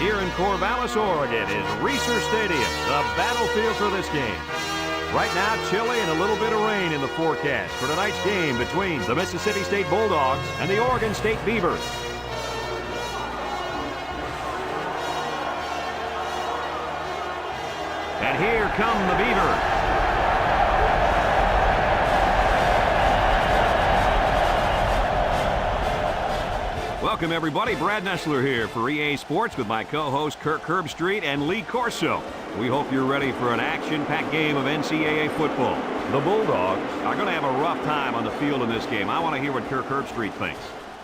Here in Corvallis, Oregon is Reser Stadium, the battlefield for this game. Right now, chilly and a little bit of rain in the forecast for tonight's game between the Mississippi State Bulldogs and the Oregon State Beavers. And here come the Beavers. Welcome, everybody. Brad Nessler here for EA Sports with my co-hosts Kirk Herbstreit and Lee Corso. We hope you're ready for an action-packed game of NCAA football. The Bulldogs are going to have a rough time on the field in this game. I want to hear what Kirk Herbstreit thinks.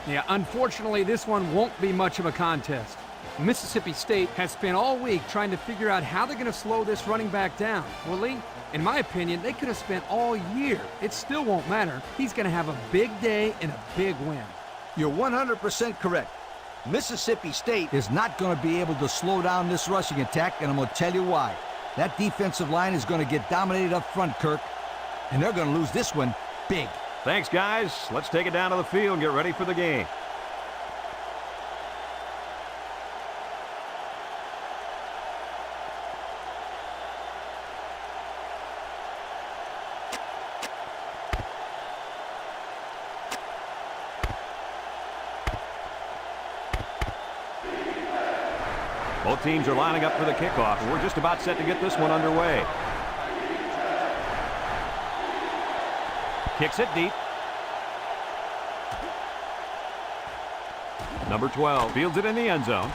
Yeah, unfortunately, this one won't be much of a contest. Mississippi State has spent all week trying to figure out how they're going to slow this running back down. Well, Lee, in my opinion, they could have spent all year. It still won't matter. He's going to have a big day and a big win. You're 100% correct. Mississippi State is not going to be able to slow down this rushing attack, and I'm going to tell you why. That defensive line is going to get dominated up front, Kirk, and they're going to lose this one big. Thanks, guys. Let's take it down to the field and get ready for the game. Both teams are lining up for the kickoff, and we're just about set to get this one underway. Kicks it deep. Number 12 fields it in the end zone.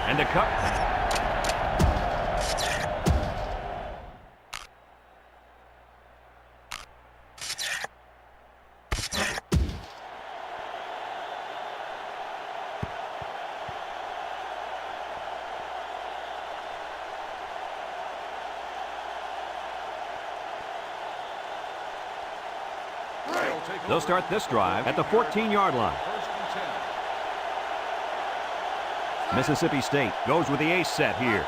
And a cut. They'll start this drive at the 14-yard line. Mississippi State goes with the ace set here.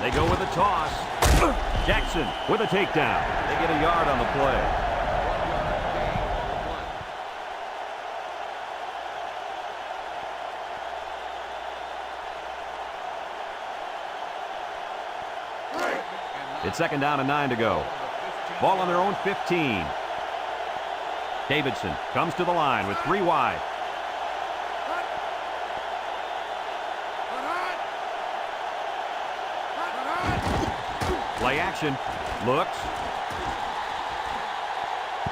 They go with a toss. Jackson with a takedown. They get a yard on the play. It's second down and 9 to go. Ball on their own 15. Davidson comes to the line with 3 wide. Play action. Looks.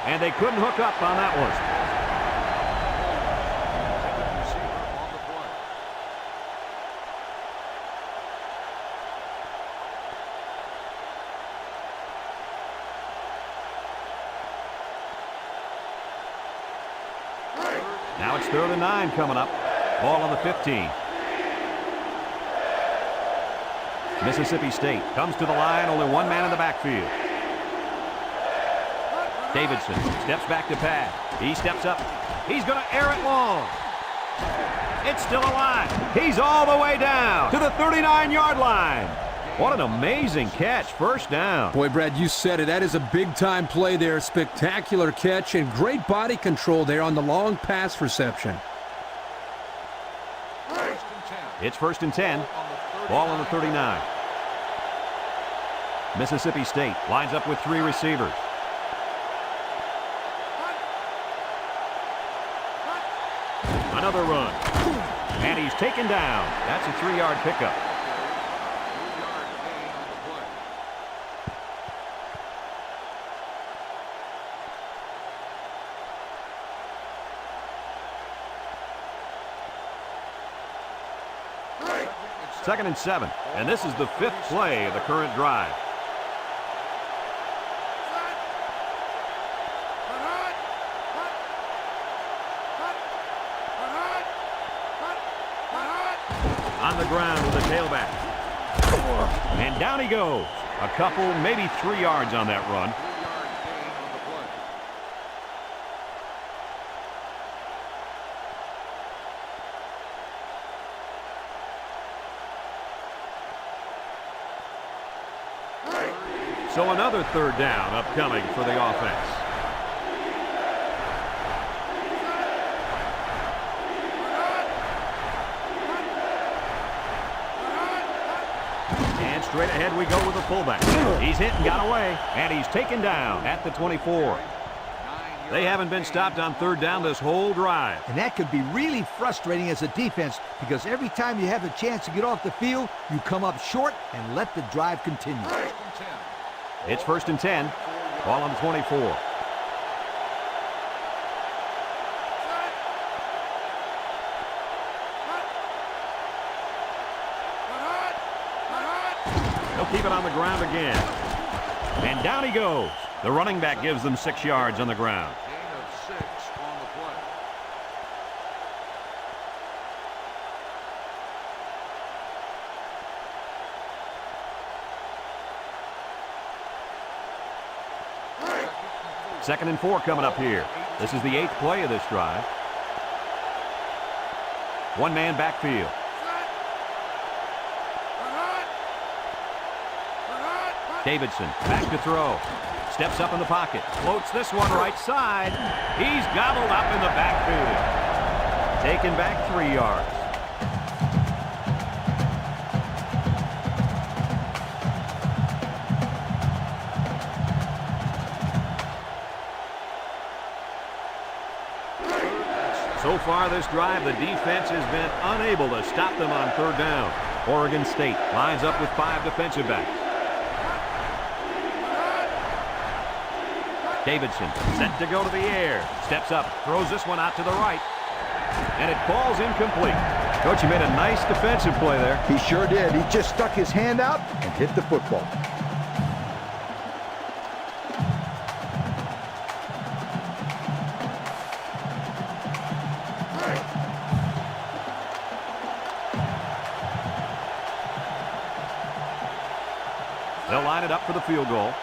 And they couldn't hook up on that one. Now it's 3rd and 9 coming up. Ball on the 15. Mississippi State comes to the line, only one man in the backfield. Davidson steps back to pass. He steps up. He's going to air it long. It's still alive. He's all the way down to the 39-yard line. What an amazing catch. First down. Boy, Brad, you said it. That is a big-time play there. Spectacular catch and great body control there on the long pass reception. It's 1st and 10. Ball on the 39. Mississippi State lines up with 3 receivers. Another run. And he's taken down. That's a 3-yard pickup. Second and 7, and this is the 5th play of the current drive. On the ground with the tailback. And down he goes. A couple, maybe 3 yards on that run. So another 3rd down upcoming for the offense. And straight ahead we go with the fullback. He's hit and got away, and he's taken down at the 24. They haven't been stopped on third down this whole drive. And that could be really frustrating as a defense because every time you have a chance to get off the field, you come up short and let the drive continue. It's 1st and 10. Ball on the 24. They'll keep it on the ground again. And down he goes. The running back gives them 6 yards on the ground. Gain of 6 on the play. Second and 4 coming up here. This is the 8th play of this drive. One-man backfield. Davidson back to throw. Steps up in the pocket. Floats this one right side. He's gobbled up in the backfield. Taken back 3 yards. So far this drive, the defense has been unable to stop them on third down. Oregon State lines up with 5 defensive backs. Davidson set to go to the air. Steps up, throws this one out to the right. And it falls incomplete. Coach, he made a nice defensive play there. He sure did. He just stuck his hand out and hit the football. They'll line it up for the field goal.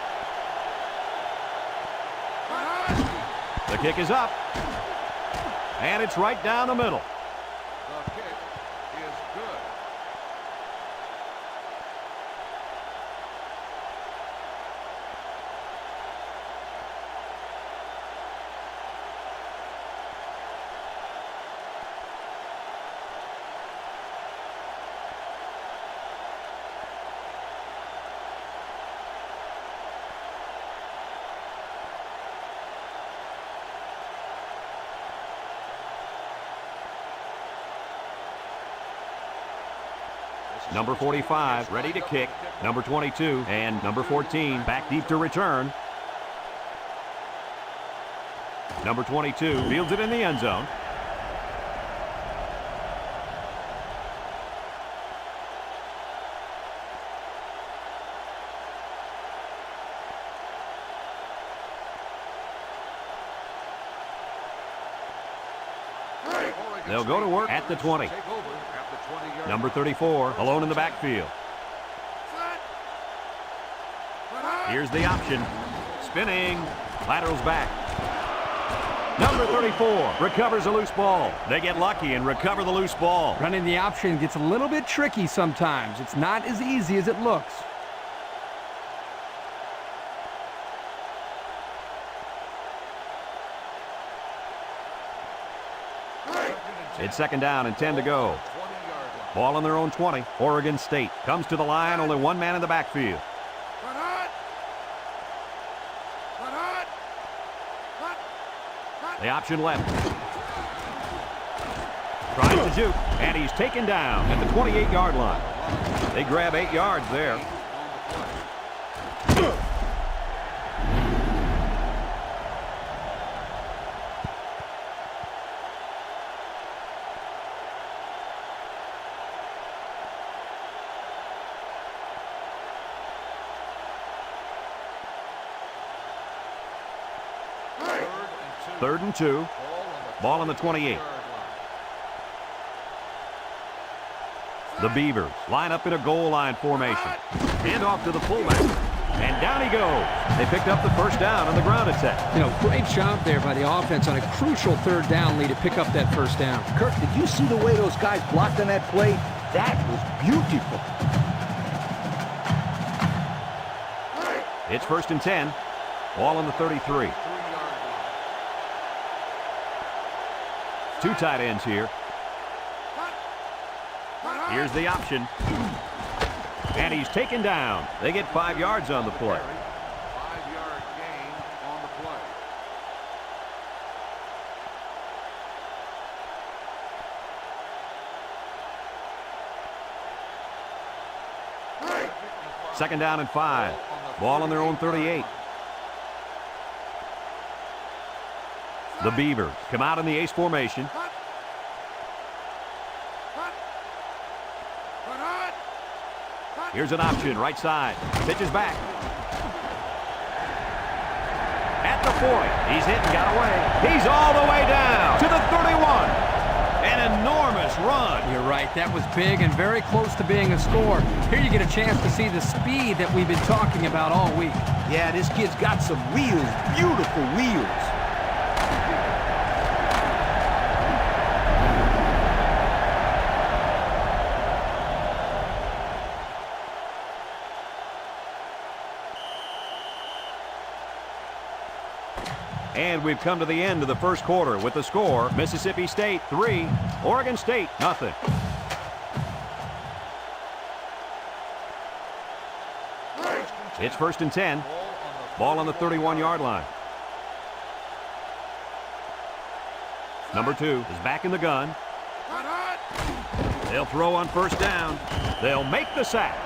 The kick is up. And it's right down the middle. The kick is good. Number 45 ready to kick. Number 22 and number 14 back deep to return. Number 22 fields it in the end zone. They'll go to work at the 20. Take over at the 20-yard Number 34 alone in the backfield. Here's the option. Spinning. Laterals back. Number 34 recovers a loose ball. They get lucky and recover the loose ball. Running the option gets a little bit tricky sometimes. It's not as easy as it looks. It's second down and 10 to go. 20-yard line. Ball on their own 20. Oregon State comes to the line. Only one man in the backfield. The option left. Tries to juke, and he's taken down at the 28-yard line. They grab 8 yards there. Third and 2. Ball on the 28. The Beavers line up in a goal line formation. Hand off to the fullback. And down he goes. They picked up the first down on the ground attack. You know, great job there by the offense on a crucial third down lead to pick up that first down. Kirk, did you see the way those guys blocked on that play? That was beautiful. It's 1st and 10. Ball on the 33. 2 tight ends here. Here's the option. And he's taken down. They get 5 yards on the play. 5-yard gain on the play. Second down and 5. Ball on their own 38. The Beavers come out in the ace formation. Here's an option, right side. Pitches back. At the 40. He's hit and got away. He's all the way down to the 31. An enormous run. You're right. That was big and very close to being a score. Here you get a chance to see the speed that we've been talking about all week. Yeah, this kid's got some wheels, beautiful wheels. And we've come to the end of the first quarter with the score, Mississippi State 3, Oregon State nothing. It's first and 10. Ball on the 31-yard line. Number 2 is back in the gun. They'll throw on first down. They'll make the sack.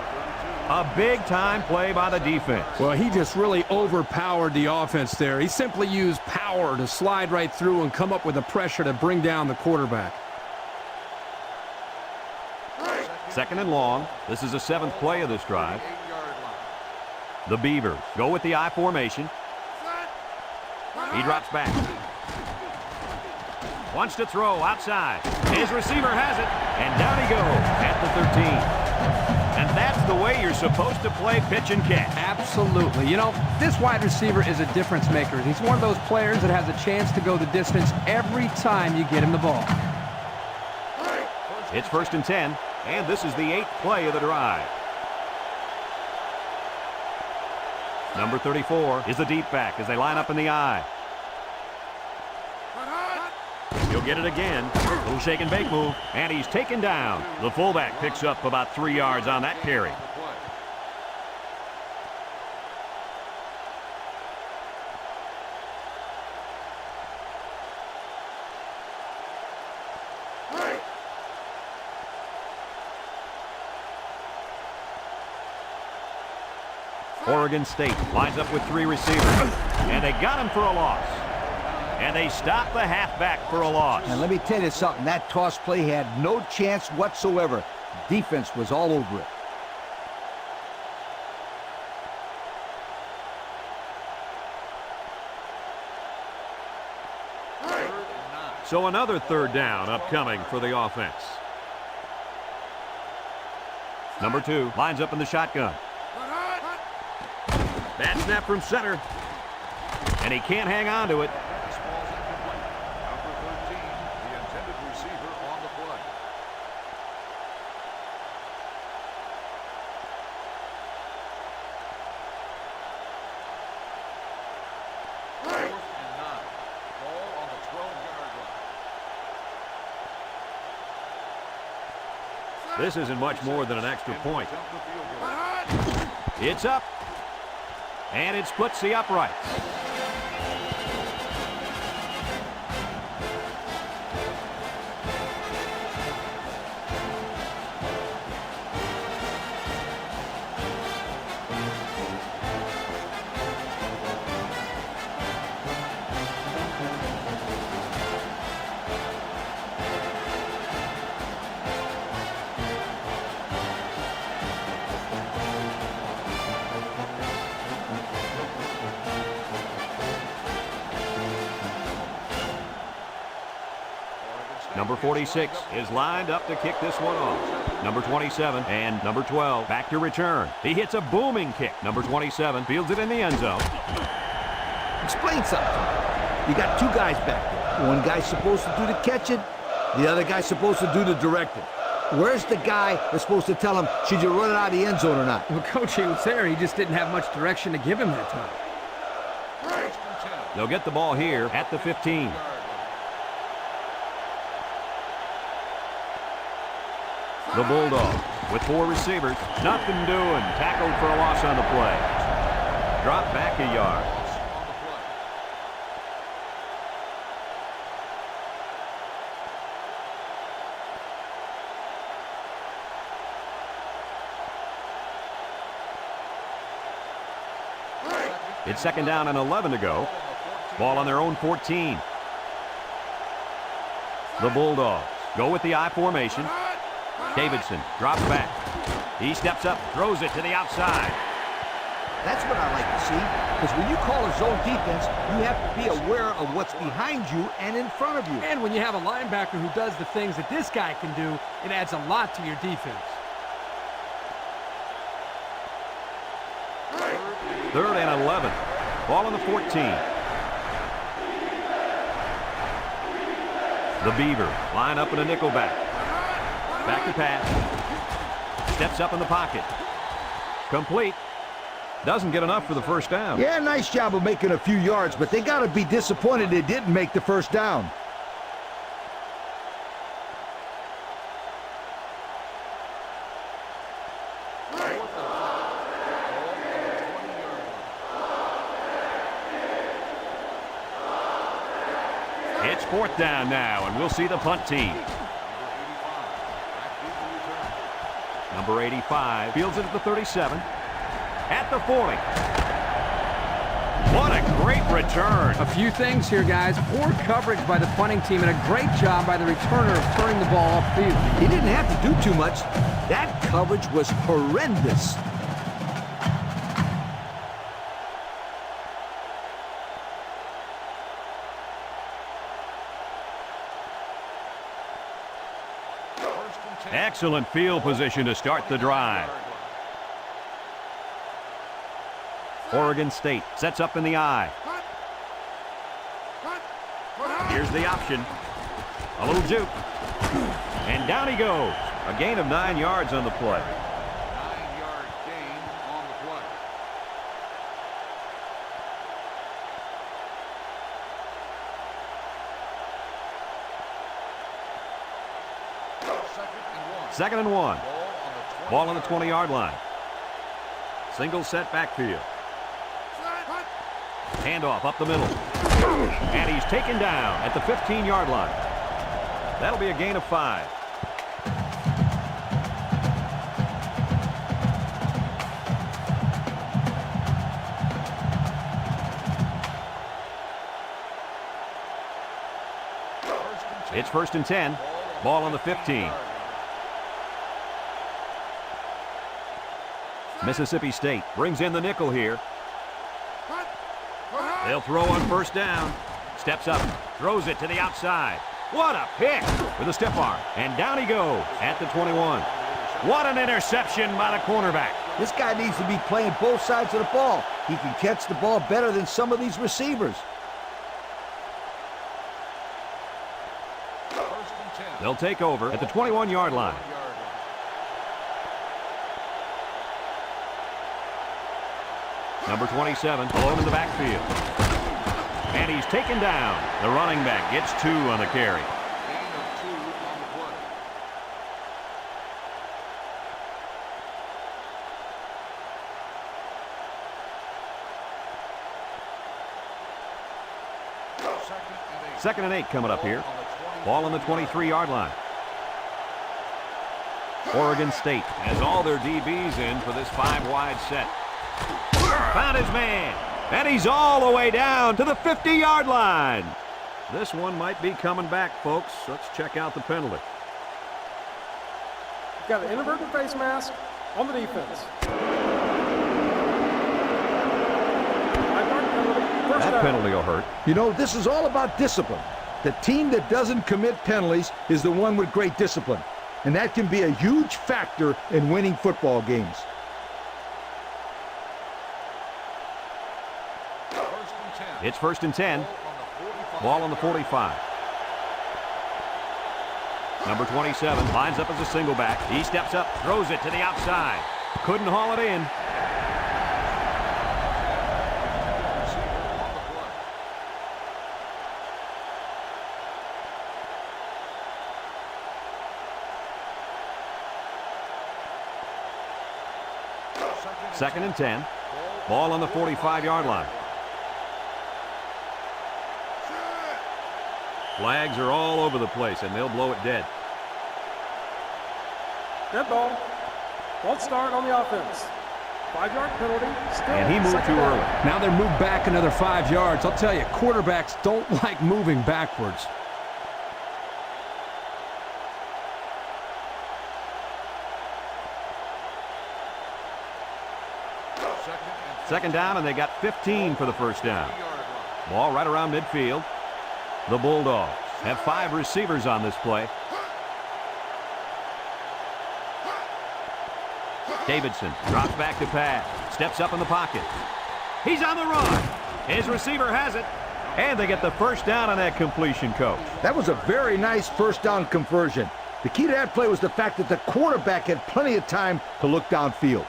A big-time play by the defense. Well, he just really overpowered the offense there. He simply used power to slide right through and come up with the pressure to bring down the quarterback. Second and long. This is the 7th play of this drive. The Beavers go with the I formation. He drops back. Wants to throw outside. His receiver has it. And down he goes at the 13. And that's the way you're supposed to play pitch and catch. Absolutely. You know, this wide receiver is a difference maker. He's one of those players that has a chance to go the distance every time you get him the ball. It's first and 10, and this is the 8th play of the drive. Number 34 is the deep back as they line up in the I. He'll get it again. Little shake and bake move, and he's taken down. The fullback picks up about 3 yards on that carry. Oregon State lines up with 3 receivers, and they got him for a loss. And they stop the halfback for a loss. And let me tell you something, that toss play had no chance whatsoever. Defense was all over it. So another third down upcoming for the offense. Number 2 lines up in the shotgun. Bad snap from center. And he can't hang on to it. This ball's incomplete. Number 13, the intended receiver on the play. Fourth and 9. Ball on the 12-yard line. This isn't much more than an extra point. Attempt the field goal. It's up. And it splits the uprights. Number 46 is lined up to kick this one off. Number 27 and number 12 back to return. He hits a booming kick. Number 27 fields it in the end zone. Explain something to me. You got 2 guys back there. One guy's supposed to do the catching, the other guy's supposed to do the directing. Where's the guy that's supposed to tell him, should you run it out of the end zone or not? Well, Coach, he was there. He just didn't have much direction to give him that time. They'll get the ball here at the 15. The Bulldogs with 4 receivers. Nothing doing. Tackled for a loss on the play. Drop back a yard. It's 2nd down and 11 to go. Ball on their own 14. The Bulldogs go with the I formation. Davidson drops back. He steps up, throws it to the outside. That's what I like to see, because when you call a zone defense, you have to be aware of what's behind you and in front of you. And when you have a linebacker who does the things that this guy can do, it adds a lot to your defense. 3rd and 11. Ball on the 14. The Beaver line up in a nickel back. Back to pass. Steps up in the pocket. Complete. Doesn't get enough for the 1st down. Yeah, nice job of making a few yards, but they got to be disappointed they didn't make the 1st down. It's 4th down now, and we'll see the punt team. Number 85 fields it at the 37. At the 40. What a great return. A few things here, guys. Poor coverage by the punting team and a great job by the returner of turning the ball upfield. He didn't have to do too much. That coverage was horrendous. Excellent field position to start the drive. Oregon State sets up in the I. Here's the option. A little juke. And down he goes. A gain of 9 yards on the play. 9-yard gain on the play. Second and 1. Ball on the 20-yard line. Single set backfield. Handoff up the middle. And he's taken down at the 15-yard line. That'll be a gain of 5. It's 1st and 10. Ball on the 15. Mississippi State brings in the nickel here. They'll throw on 1st down. Steps up, throws it to the outside. What a pick with a stiff arm. And down he goes at the 21. What an interception by the cornerback. This guy needs to be playing both sides of the ball. He can catch the ball better than some of these receivers. They'll take over at the 21-yard line. Number 27, alone in the backfield. And he's taken down. The running back gets 2 on the carry. Gain of 2 on the play. Second and 8 coming up here. Ball on the 23-yard line. Oregon State has all their DBs in for this 5-wide set. Found his man. And he's all the way down to the 50-yard line. This one might be coming back, folks. Let's check out the penalty. Got an inadvertent face mask on the defense. That penalty will hurt. You know, this is all about discipline. The team that doesn't commit penalties is the one with great discipline. And that can be a huge factor in winning football games. It's 1st and 10. Ball on the 45. Number 27 lines up as a single back. He steps up, throws it to the outside. Couldn't haul it in. 2nd and 10. Ball on the 45-yard line. Flags are all over the place, and they'll blow it dead. Dead ball. False start on the offense. 5-yard penalty. Still And he moved too early. Now they're moved back another 5 yards. I'll tell you, quarterbacks don't like moving backwards. Second down, and they got 15 for the first down. Ball right around midfield. The Bulldogs have 5 receivers on this play. Davidson drops back to pass. Steps up in the pocket. He's on the run. His receiver has it. And they get the first down on that completion, Coach. That was a very nice first down conversion. The key to that play was the fact that the quarterback had plenty of time to look downfield.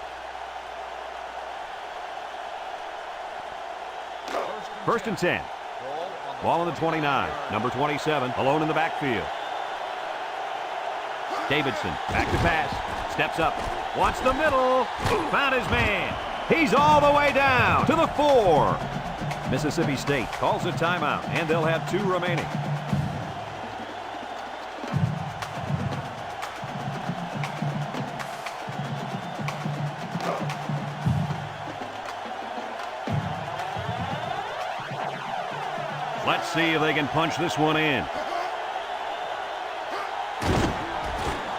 First and 10. Ball on the 29. Number 27, alone in the backfield. Davidson, back to pass. Steps up. Wants the middle. Found his man. He's all the way down to the 4. Mississippi State calls a timeout, and they'll have 2 remaining. Let's see if they can punch this one in.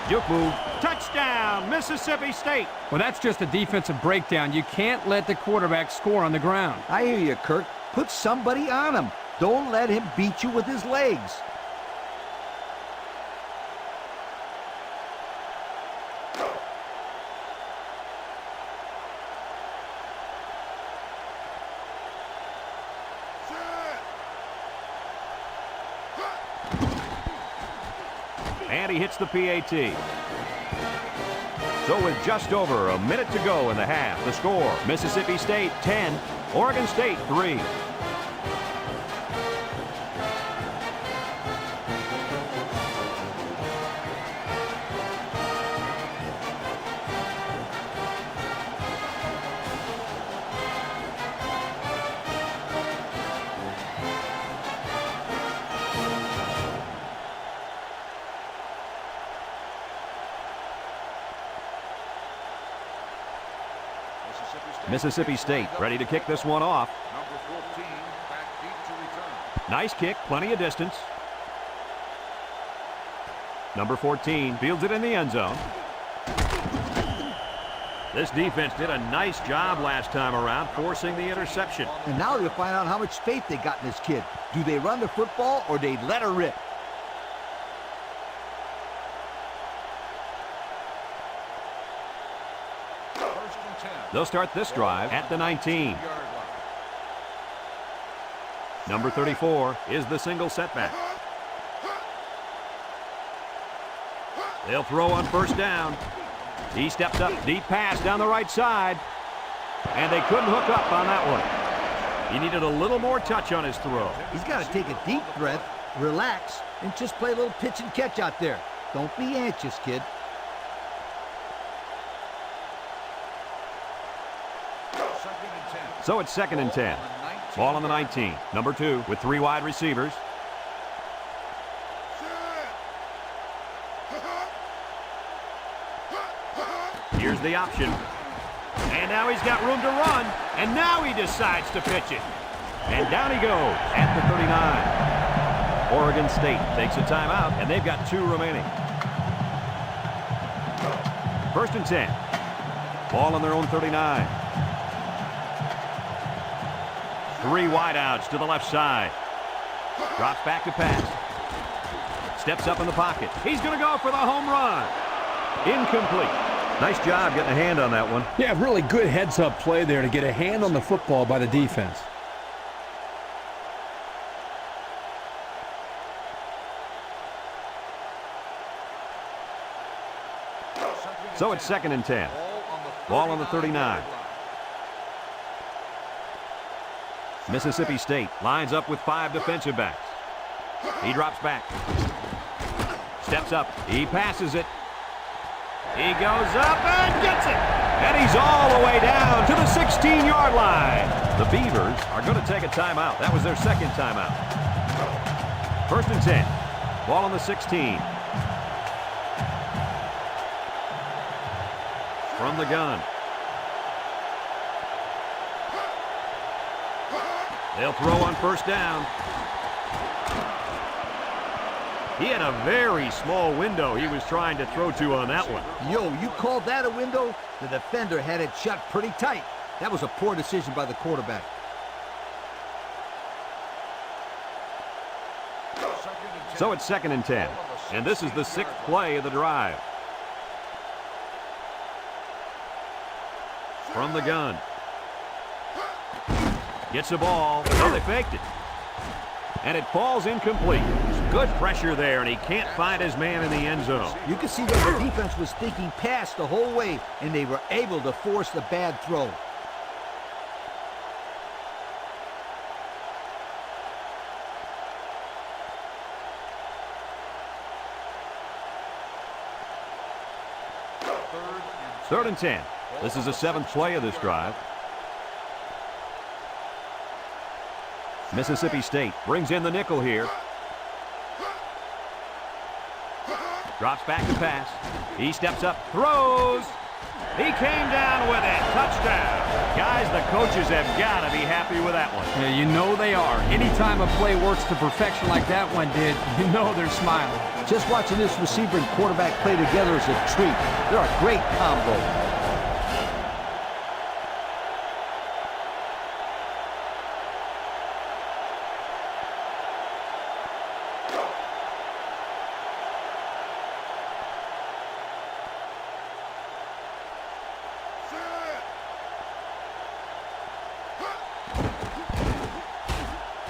Juke move. Touchdown, Mississippi State. Well, that's just a defensive breakdown. You can't let the quarterback score on the ground. I hear you, Kirk. Put somebody on him. Don't let him beat you with his legs. And he hits the PAT. So with just over a minute to go in the half, the score, Mississippi State 10, Oregon State 3. Mississippi State ready to kick this one off. Number 14, back deep to return. Nice kick, plenty of distance. Number 14 fields it in the end zone. This defense did a nice job last time around, forcing the interception. And now they'll find out how much faith they got in this kid. Do they run the football or they let her rip? First and 10. They'll start this drive at the 19. Yard line. Number 34 is the single setback. They'll throw on first down. He stepped up, deep pass down the right side. And they couldn't hook up on that one. He needed a little more touch on his throw. He's got to take a deep breath, relax, and just play a little pitch and catch out there. Don't be anxious, kid. Second and 10. So it's second and 10. Ball on the 19. Number 2 with 3 wide receivers. Here's the option. And now he's got room to run. And now he decides to pitch it. And down he goes at the 39. Oregon State takes a timeout, and they've got 2 remaining. First and 10. Ball on their own 39. 3 wideouts to the left side. Drops back to pass. Steps up in the pocket. He's going to go for the home run. Incomplete. Nice job getting a hand on that one. Yeah, really good heads-up play there to get a hand on the football by the defense. So it's second and 10. Ball on the 39. Mississippi State lines up with 5 defensive backs. He drops back. Steps up. He passes it. He goes up and gets it. And he's all the way down to the 16-yard line. The Beavers are going to take a timeout. That was their second timeout. 1st and 10. Ball on the 16. From the gun. They'll throw on 1st down. He had a very small window he was trying to throw to on that one. Yo, you called that a window? The defender had it shut pretty tight. That was a poor decision by the quarterback. So it's 2nd and 10. And this is the 6th play of the drive. From the gun. Gets the ball. Oh, they faked it. And it falls incomplete. Good pressure there, and he can't find his man in the end zone. You can see that the defense was thinking pass the whole way, and they were able to force the bad throw. Third and 10. This is the 7th play of this drive. Mississippi State brings in the nickel here. Drops back to pass. He steps up, throws. He came down with it. Touchdown. Guys, the coaches have got to be happy with that one. Yeah, you know they are. Anytime a play works to perfection like that one did, you know they're smiling. Just watching this receiver and quarterback play together is a treat. They're a great combo.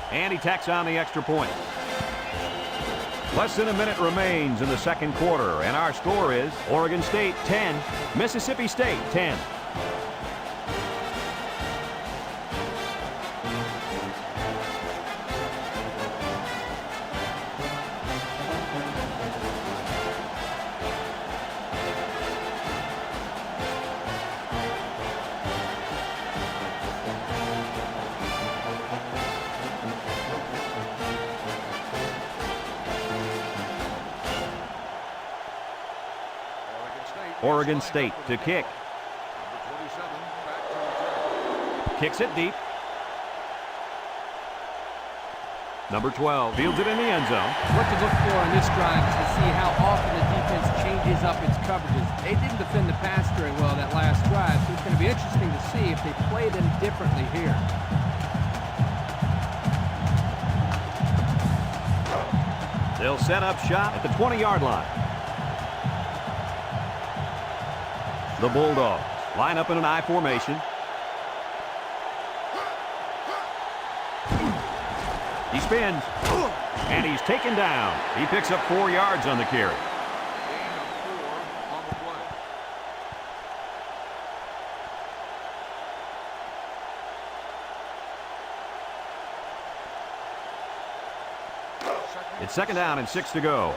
And he tacks on the extra point. Less than a minute remains in the second quarter, and our score is Oregon State 10, Mississippi State 10. Oregon State to kick. Kicks it deep. Number 12 fields it in the end zone. What to look for in this drive is to see how often the defense changes up its coverages. They didn't defend the pass very well that last drive, so it's going to be interesting to see if they play them differently here. They'll set up shop at the 20-yard line. The Bulldogs line up in an I formation. He spins, and he's taken down. He picks up 4 yards on the carry. It's 2nd down and 6 to go.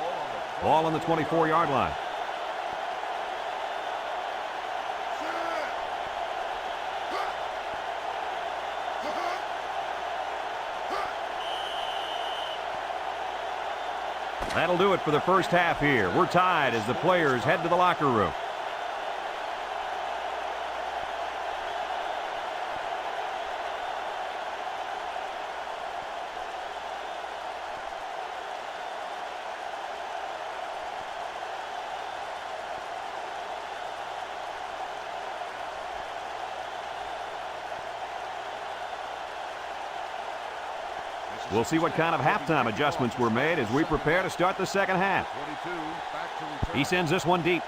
Ball on the 24-yard line. That'll do it for the first half here. We're tied as the players head to the locker room. We'll see what kind of halftime adjustments were made as we prepare to start the second half. He sends this one deep.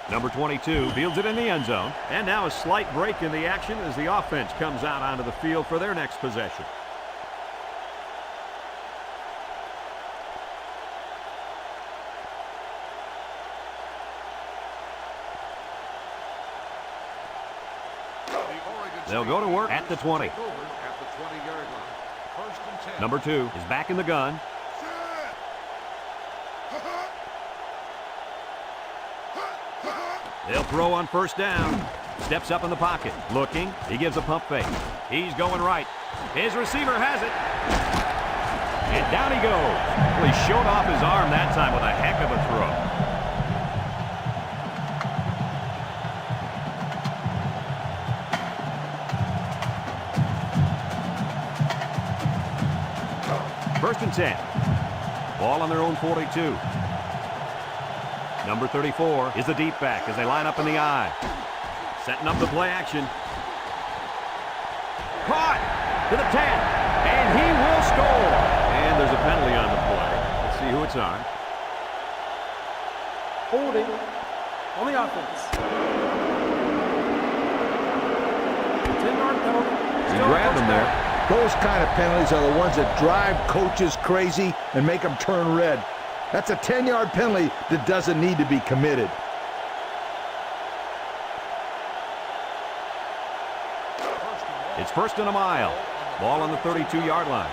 Number 22 fields it in the end zone. And now a slight break in the action as the offense comes out onto the field for their next possession. They'll go to work at the 20. Number 2 is back in the gun. They'll throw on first down. Steps up in the pocket. Looking. He gives a pump fake. He's going right. His receiver has it. And down he goes. Well, he showed off his arm that time with a heck of a throw. First and 10. Ball on their own 42. Number 34 is the deep back as they line up in the I. Setting up the play action. Caught to the 10. And he will score. And there's a penalty on the play. Let's see who it's on. Holding on the offense. 10-yard penalty. He grabbed him there. Those kind of penalties are the ones that drive coaches crazy and make them turn red. That's a 10-yard penalty that doesn't need to be committed. It's first and a mile. Ball on the 32-yard line.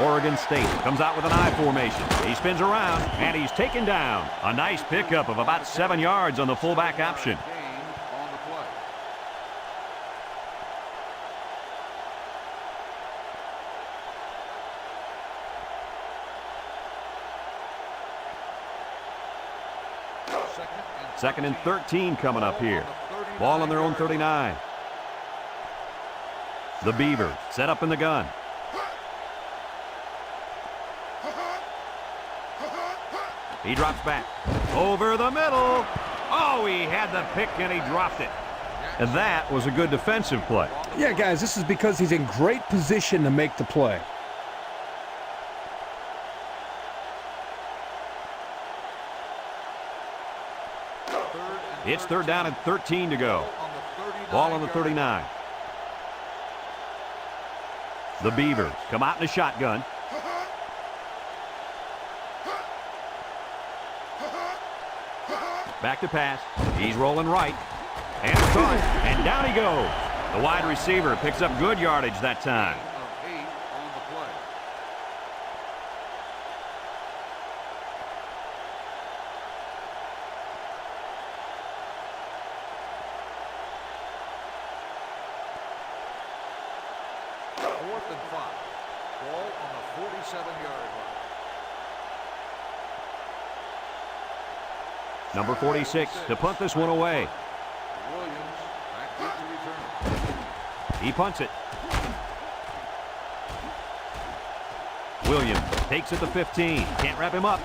Oregon State comes out with an I formation. He spins around, and he's taken down. A nice pickup of about 7 yards on the fullback option. Second and 13 coming up here. Ball on their own 39. The Beavers set up in the gun. He drops back. Over the middle. Oh, he had the pick and he dropped it. And that was a good defensive play. Yeah, guys, this is because he's in great position to make the play. It's third down and 13 to go. Ball on the 39. The Beavers come out in a shotgun. Back to pass. He's rolling right. And caught. And down he goes. The wide receiver picks up good yardage that time. Fourth and 5. Ball on the 47-yard line. Number 46 to punt this one away. Williams back to return. He punts it. Williams takes it to 15. Can't wrap him up.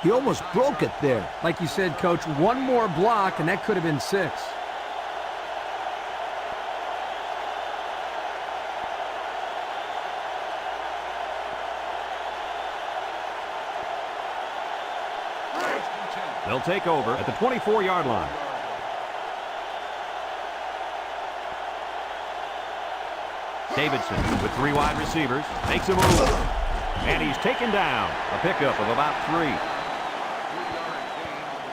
He almost broke it there. Like you said, Coach, one more block, and that could have been 6. They'll take over at the 24-yard line. Davidson with 3 wide receivers makes a move. And he's taken down. A pickup of about 3. 3-yard gain on the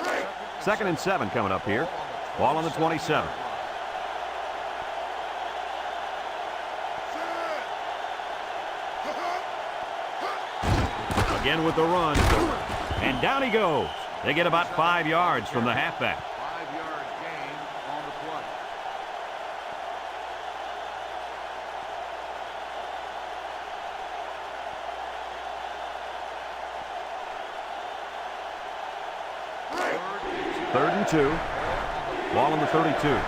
play. Second and 7 coming up here. Ball on the 27. Again with the run. And down he goes. They get about 5 yards from the halfback. 5-yard gain on the play. Third and 2. Ball on the 32.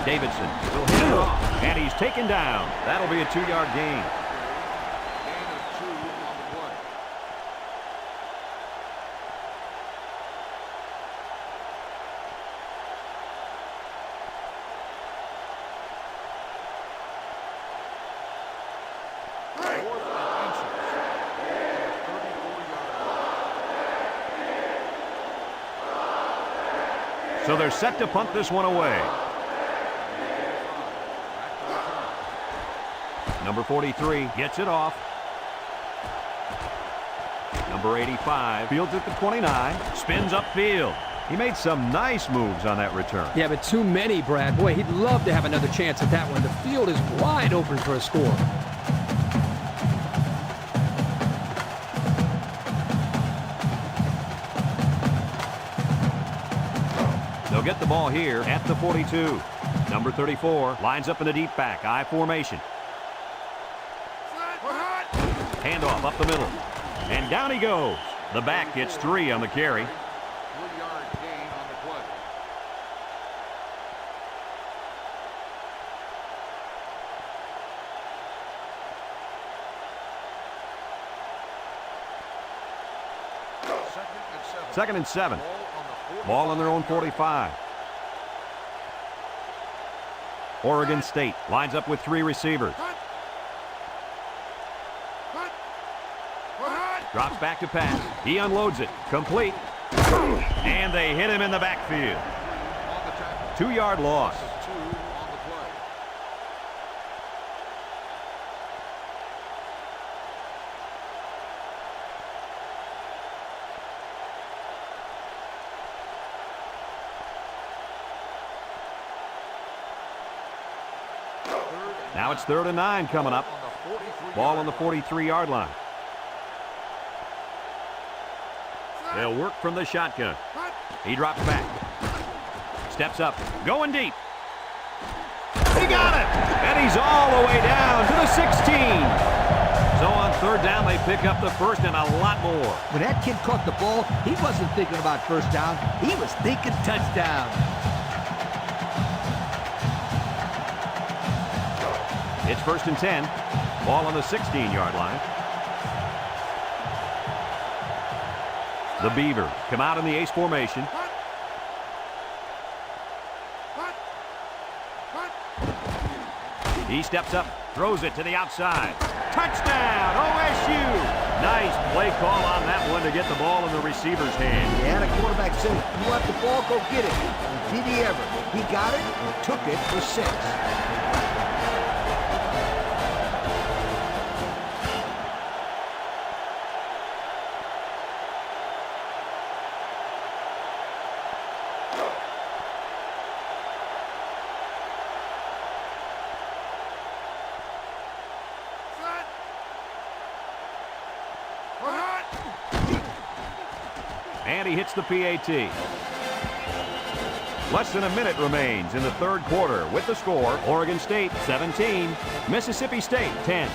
Davidson will hit it off, and he's taken down. That'll be a 2-yard gain. Gain of 2 on the play. Fourth and inches. Ball on the 34-yard line. So they're set to punt this one away. Number 43 gets it off. Number 85 fields at the 29, spins upfield. He made some nice moves on that return. Yeah, but too many, Brad. Boy, he'd love to have another chance at that one. The field is wide open for a score. They'll get the ball here at the 42. Number 34 lines up in the deep back, I formation. Handoff up the middle. And down he goes. The back gets 3 on the carry. 3-yard gain on the play. Second and 7. Ball on their own 45. Oregon State lines up with 3 receivers. Drops back to pass. He unloads it. Complete. And they hit him in the backfield. 2-yard loss. Now it's 3rd and 9 coming up. Ball on the 43-yard line. They'll work from the shotgun. He drops back. Steps up. Going deep. He got it! And he's all the way down to the 16. So on 3rd down, they pick up the first and a lot more. When that kid caught the ball, he wasn't thinking about first down. He was thinking touchdown. It's 1st and 10. Ball on the 16-yard line. The Beavers come out in the ace formation. He steps up, throws it to the outside. Touchdown, OSU! Nice play call on that one to get the ball in the receiver's hand. Yeah, the quarterback said, you want the ball, go get it. And did he ever? He got it and took it for 6. And he hits the PAT. Less than a minute remains in the 3rd quarter with the score, Oregon State 17, Mississippi State 10.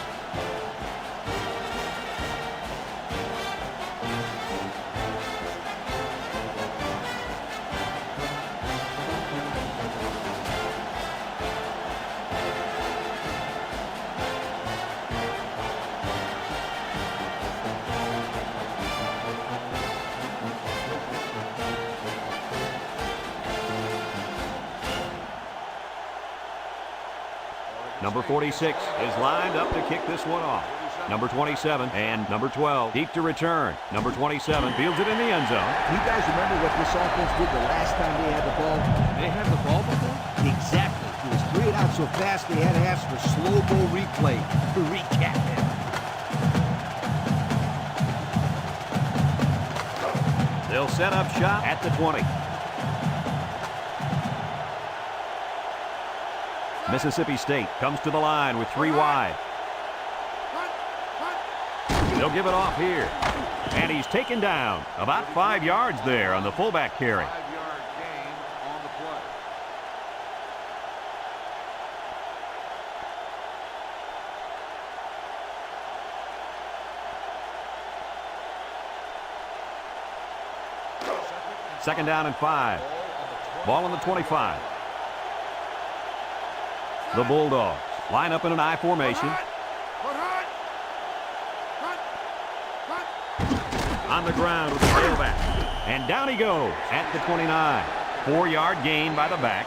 Number 46 is lined up to kick this one off. Number 27 and number 12 deep to return. Number 27 fields it in the end zone. You guys remember what this offense did the last time they had the ball? They had the ball before? Exactly. It was 3 out so fast they had to ask for slow-mo replay to recap it. They'll set up shop at the 20. Mississippi State comes to the line with 3 wide. They'll give it off here. And he's taken down about 5 yards there on the fullback carry. 5-yard gain on the play. Second down and 5. Ball on the 25. The Bulldogs line up in an I formation. On the ground with the tailback. And down he goes at the 29. 4-yard gain by the back.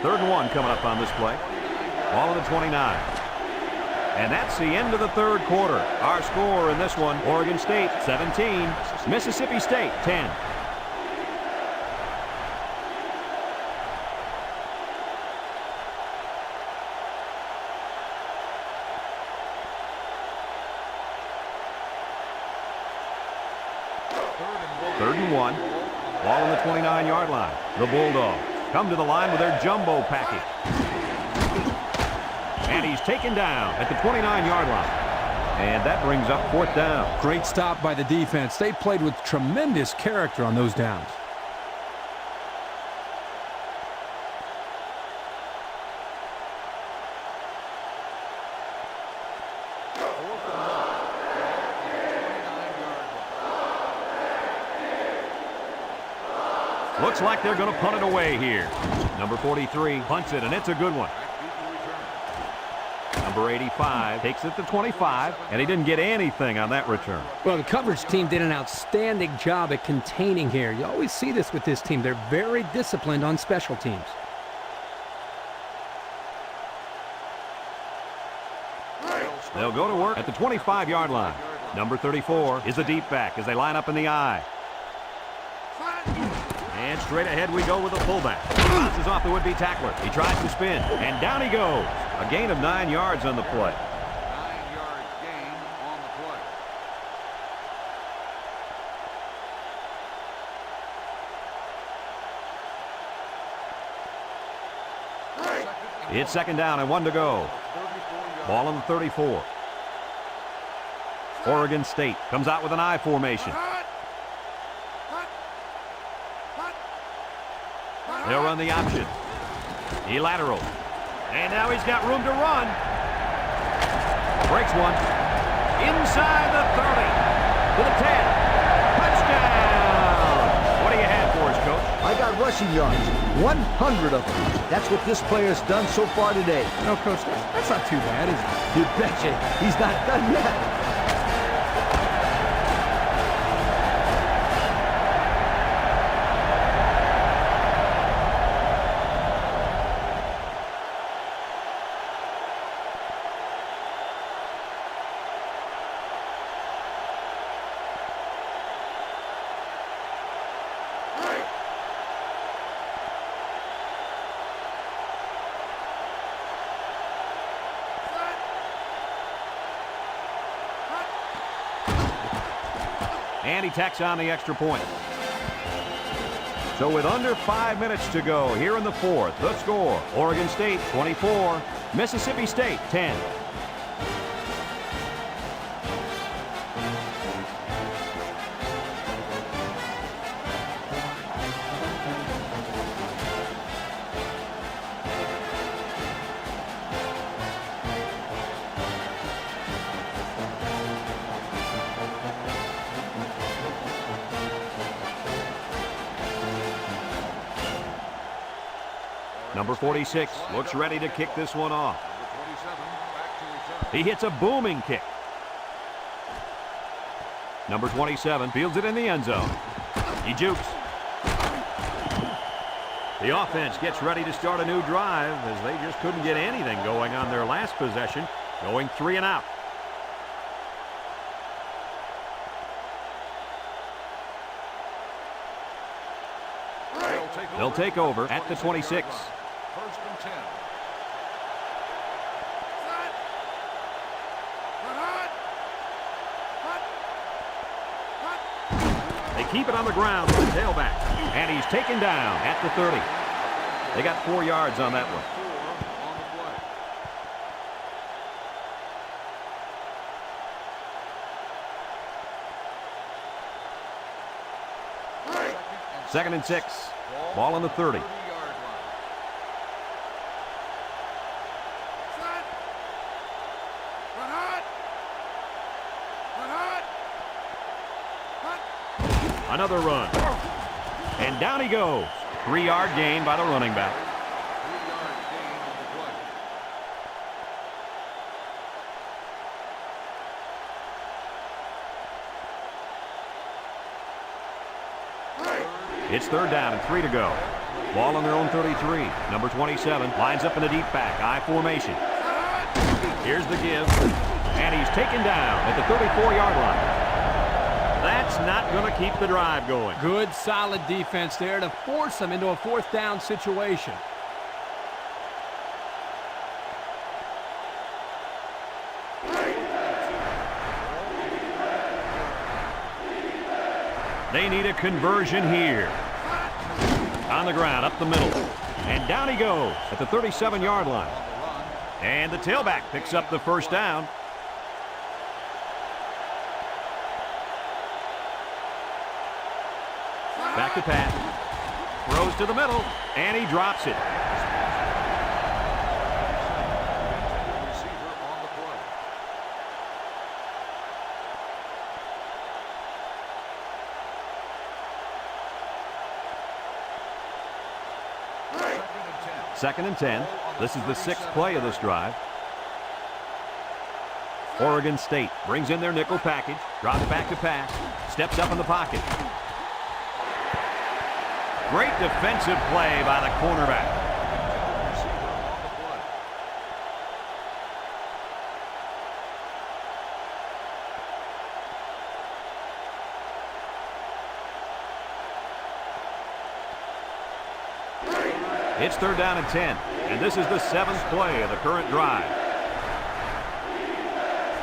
Third and 1 coming up on this play. Ball on the 29. And that's the end of the 3rd quarter. Our score in this one, Oregon State 17, Mississippi State 10. one. Ball on the 29-yard line. The Bulldogs come to the line with their jumbo package. And he's taken down at the 29-yard line. And that brings up 4th down. Great stop by the defense. They played with tremendous character on those downs. Looks like they're going to punt it away here. Number 43 punts it, and it's a good one. Number 85 takes it to 25, and he didn't get anything on that return. Well, the coverage team did an outstanding job at containing here. You always see this with this team. They're very disciplined on special teams. They'll go to work at the 25-yard line. Number 34 is a deep back as they line up in the I. And straight ahead we go with the fullback. Bounces off the would-be tackler. He tries to spin, and down he goes. A gain of 9 yards on the play. 9-yard gain on the play. It's 2nd down and 1 to go. Ball on the 34. Oregon State comes out with an I formation. They'll run the option. He laterals. And now he's got room to run. Breaks one. Inside the 30. To the 10. Touchdown! What do you have for us, Coach? I got rushing yards, 100 of them. That's what this player's done so far today. No, Coach, that's not too bad, is it? You betcha. He's not done yet. And he tacks on the extra point. So with under 5 minutes to go here in the 4th, the score, Oregon State 24, Mississippi State 10. Number 46 looks ready to kick this one off. He hits a booming kick. Number 27 fields it in the end zone. He jukes. The offense gets ready to start a new drive as they just couldn't get anything going on their last possession, going 3 and out. They'll take over at the 26. 1st and 10. They keep it on the ground with the tailback. And he's taken down at the 30. They got 4 yards on that one. 2nd and 6. Ball on the 30. Another run. And down he goes. 3-yard gain by the running back. 3-yard gain on the play. It's 3rd down and 3 to go. Ball on their own 33. Number 27 lines up in a deep back, I formation. Here's the give. And he's taken down at the 34-yard line. That's not going to keep the drive going. Good, solid defense there to force them into a 4th down situation. They need a conversion here. On the ground, up the middle. And down he goes at the 37-yard line. And the tailback picks up the first down. Back to pass. Throws to the middle, and he drops it. Second and 10. This is the 6th play of this drive. Oregon State brings in their nickel package, drops back to pass, steps up in the pocket. Great defensive play by the cornerback. It's 3rd down and 10, and this is the 7th play of the current drive.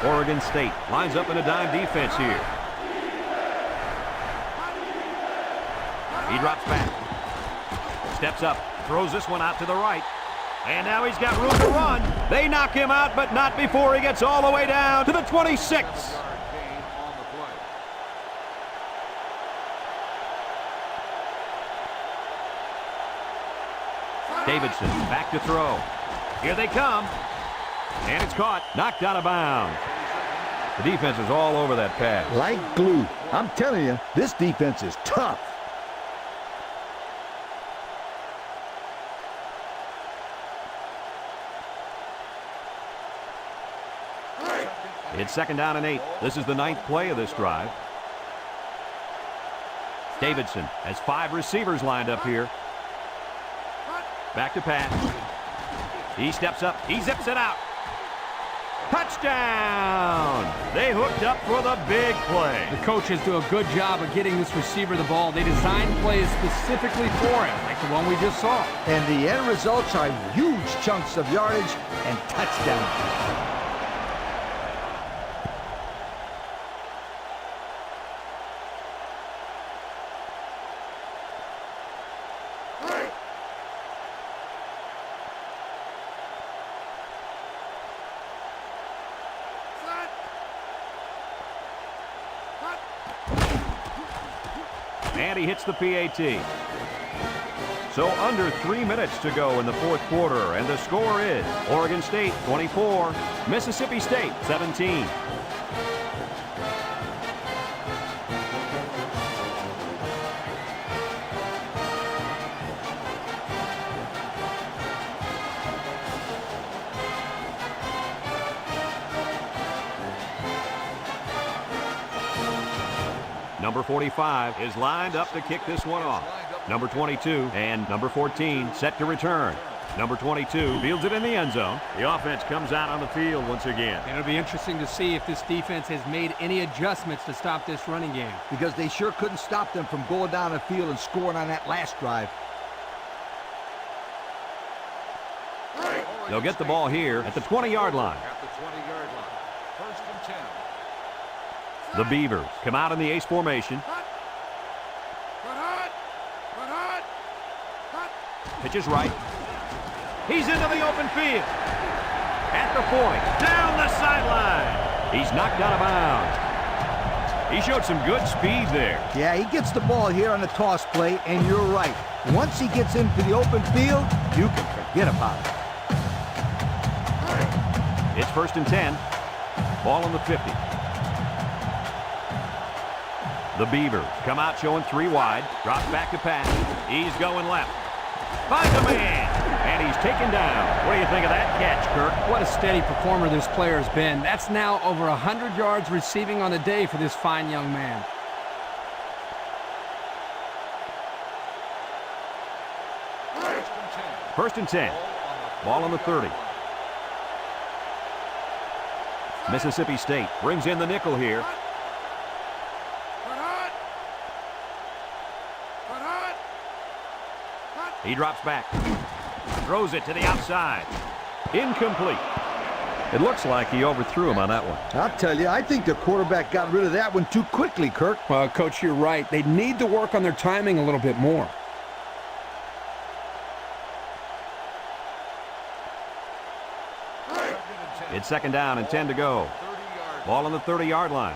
Oregon State lines up in a dime defense here. He drops back, steps up, throws this one out to the right, and now he's got room to run. They knock him out, but not before he gets all the way down to the 26. Davidson back to throw. Here they come. And it's caught. Knocked out of bounds. The defense is all over that pass. Like glue. I'm telling you, this defense is tough. It's 2nd down and 8. This is the 9th play of this drive. Davidson has 5 receivers lined up here. Back to pass. He steps up. He zips it out. Touchdown! They hooked up for the big play. The coaches do a good job of getting this receiver the ball. They designed plays specifically for him, like the one we just saw. And the end results are huge chunks of yardage and touchdowns. And he hits the PAT. So under 3 minutes to go in the 4th quarter, and the score is Oregon State 24, Mississippi State 17. Number 45 is lined up to kick this one off. Number 22 and number 14 set to return. Number 22 fields it in the end zone. The offense comes out on the field once again. And it'll be interesting to see if this defense has made any adjustments to stop this running game. Because they sure couldn't stop them from going down the field and scoring on that last drive. They'll get the ball here at the 20-yard line. At the 20-yard line. 1st and 10. The Beavers come out in the ace formation. Pitch is right. He's into the open field. At the point. Down the sideline. He's knocked out of bounds. He showed some good speed there. Yeah, he gets the ball here on the toss play, and you're right. Once he gets into the open field, you can forget about it. It's 1st and 10. Ball on the 50. The Beavers come out showing 3 wide. Drops back to pass. He's going left. Finds a man. And he's taken down. What do you think of that catch, Kirk? What a steady performer this player has been. That's now over 100 yards receiving on the day for this fine young man. First and 10. Ball on the 30. Mississippi State brings in the nickel here. He drops back. Throws it to the outside. Incomplete. It looks like he overthrew him on that one. I'll tell you, I think the quarterback got rid of that one too quickly, Kirk. Well, Coach, you're right. They need to work on their timing a little bit more. It's second down and 10 to go. Ball on the 30-yard line.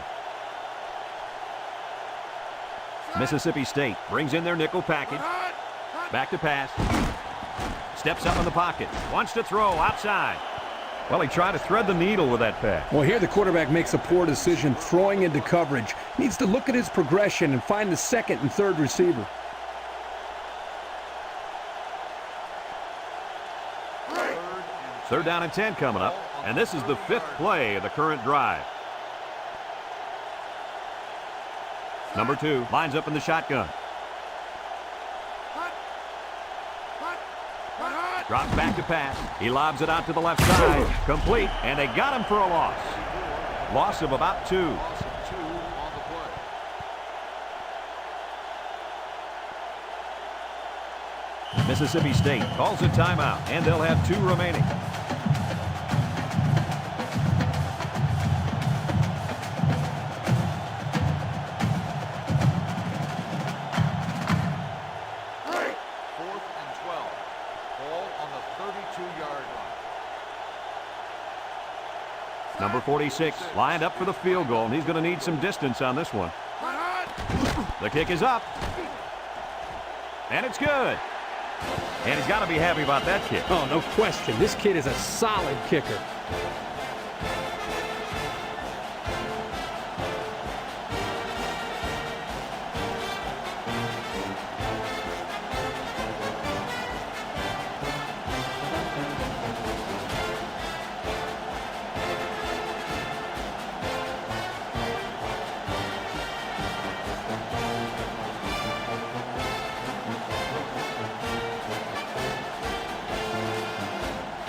Mississippi State brings in their nickel package. Back to pass. Steps up in the pocket. Wants to throw outside. Well, he tried to thread the needle with that pass. Well, here the quarterback makes a poor decision throwing into coverage. Needs to look at his progression and find the second and third receiver. Third down and 10 coming up. And this is the 5th play of the current drive. Number 2 lines up in the shotgun. Drops back to pass. He lobs it out to the left side. Complete. And they got him for a loss. Loss of about 2. Mississippi State calls a timeout, and they'll have 2 remaining. Number 46 lined up for the field goal, and he's going to need some distance on this one. The kick is up. And it's good. And he's got to be happy about that kick. Oh, no question. This kid is a solid kicker.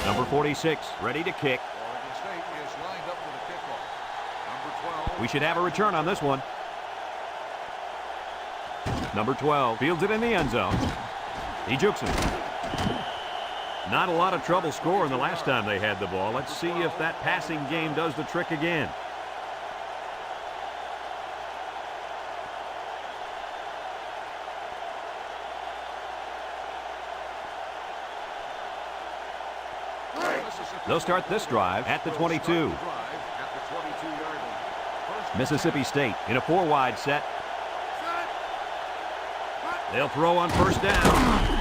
Number 46 ready to kick. Oregon State is lined up for the kickoff. Number 12. We should have a return on this one. Number 12 fields it in the end zone. He jukes him. Not a lot of trouble scoring the last time they had the ball. Let's see if that passing game does the trick again. They'll start this drive at the 22. Mississippi State in a 4-wide set. They'll throw on first down,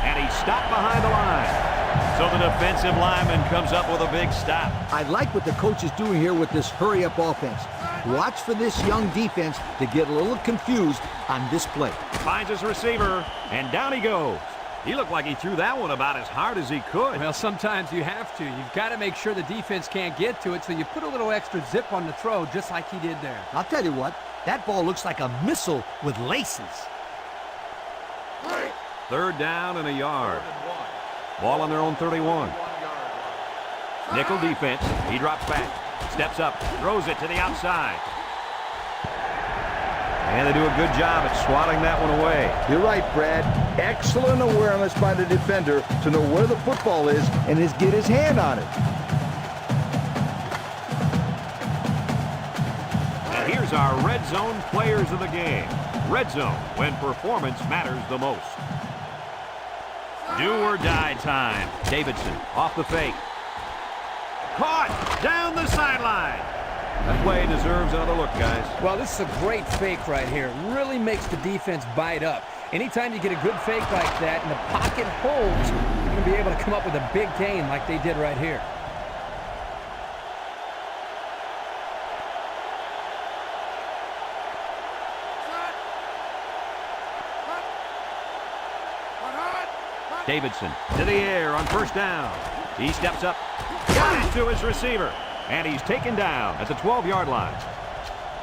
and he's stopped behind the line. So the defensive lineman comes up with a big stop. I like what the coach is doing here with this hurry-up offense. Watch for this young defense to get a little confused on this play. Finds his receiver, and down he goes. He looked like he threw that one about as hard as he could. Well, sometimes you have to. You've got to make sure the defense can't get to it, so you put a little extra zip on the throw, just like he did there. I'll tell you what, that ball looks like a missile with laces. Third down and a yard. Ball on their own 31. Nickel defense. He drops back. Steps up. Throws it to the outside. And they do a good job at swatting that one away. You're right, Brad. Excellent awareness by the defender to know where the football is and get his hand on it. And here's our red zone players of the game. Red zone, when performance matters the most. Do or die time. Davidson off the fake. Caught down the sideline. That play deserves another look, guys. Well, this is a great fake right here. It really makes the defense bite up. Anytime you get a good fake like that and the pocket holds, you're going to be able to come up with a big gain like they did right here. Davidson to the air on first down. He steps up, got it to his receiver, and he's taken down at the 12-yard line.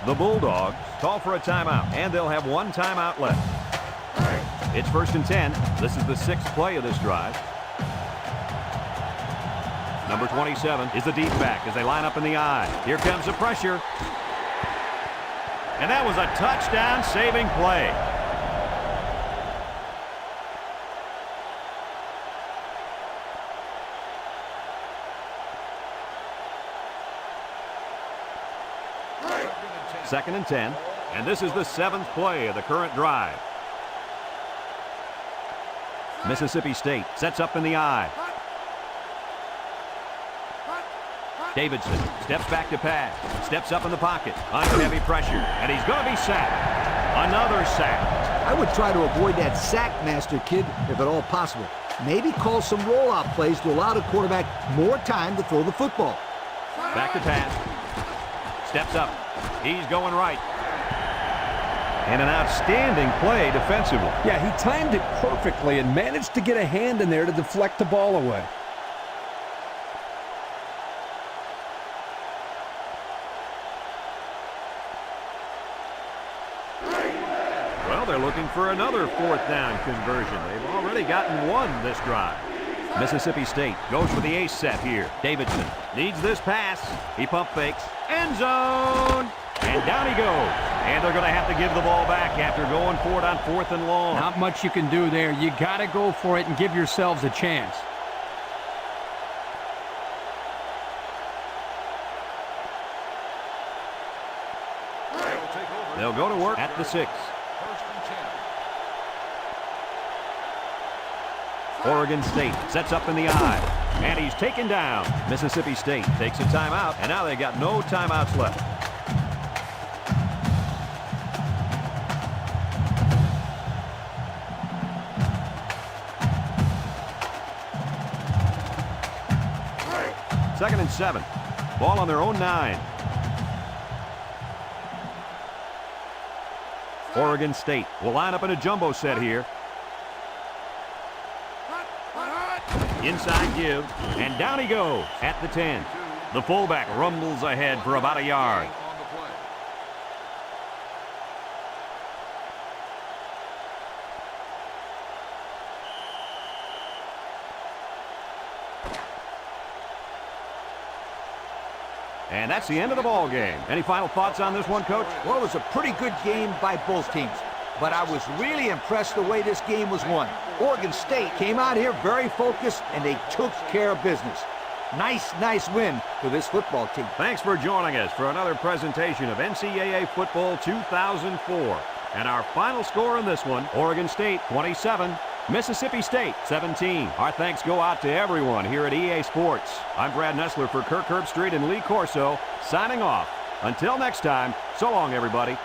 The Bulldogs call for a timeout, and they'll have 1 timeout left. It's first and 10. This is the 6th play of this drive. Number 27 is the deep back as they line up in the I. Here comes the pressure. And that was a touchdown-saving play. 2nd and 10. And this is the 7th play of the current drive. Mississippi State sets up in the I. Davidson steps back to pass, steps up in the pocket, under heavy pressure, and he's going to be sacked. Another sack. I would try to avoid that sack master kid if at all possible. Maybe call some rollout plays to allow the quarterback more time to throw the football. Back to pass. Steps up. He's going right. And an outstanding play defensively. Yeah, he timed it perfectly and managed to get a hand in there to deflect the ball away. Well, they're looking for another 4th down conversion. They've already gotten one this drive. Mississippi State goes for the ace set here. Davidson needs this pass. He pump fakes. End zone. And down he goes. And they're going to have to give the ball back after going for it on 4th and long. Not much you can do there. You got to go for it and give yourselves a chance. They'll go to work at the 6. Oregon State sets up in the I, and he's taken down. Mississippi State takes a timeout, and now they got no timeouts left. Second and 7. Ball on their own 9. Oregon State will line up in a jumbo set here. Inside give, and down he goes at the 10. The fullback rumbles ahead for about a yard. And that's the end of the ball game. Any final thoughts on this one, Coach? Well, it was a pretty good game by both teams, but I was really impressed the way this game was won. Oregon State came out here very focused, and they took care of business. Nice win for this football team. Thanks for joining us for another presentation of NCAA Football 2004. And our final score in this one, Oregon State 27, Mississippi State 17. Our thanks go out to everyone here at EA Sports. I'm Brad Nessler for Kirk Herbstreit and Lee Corso, signing off. Until next time, so long, everybody.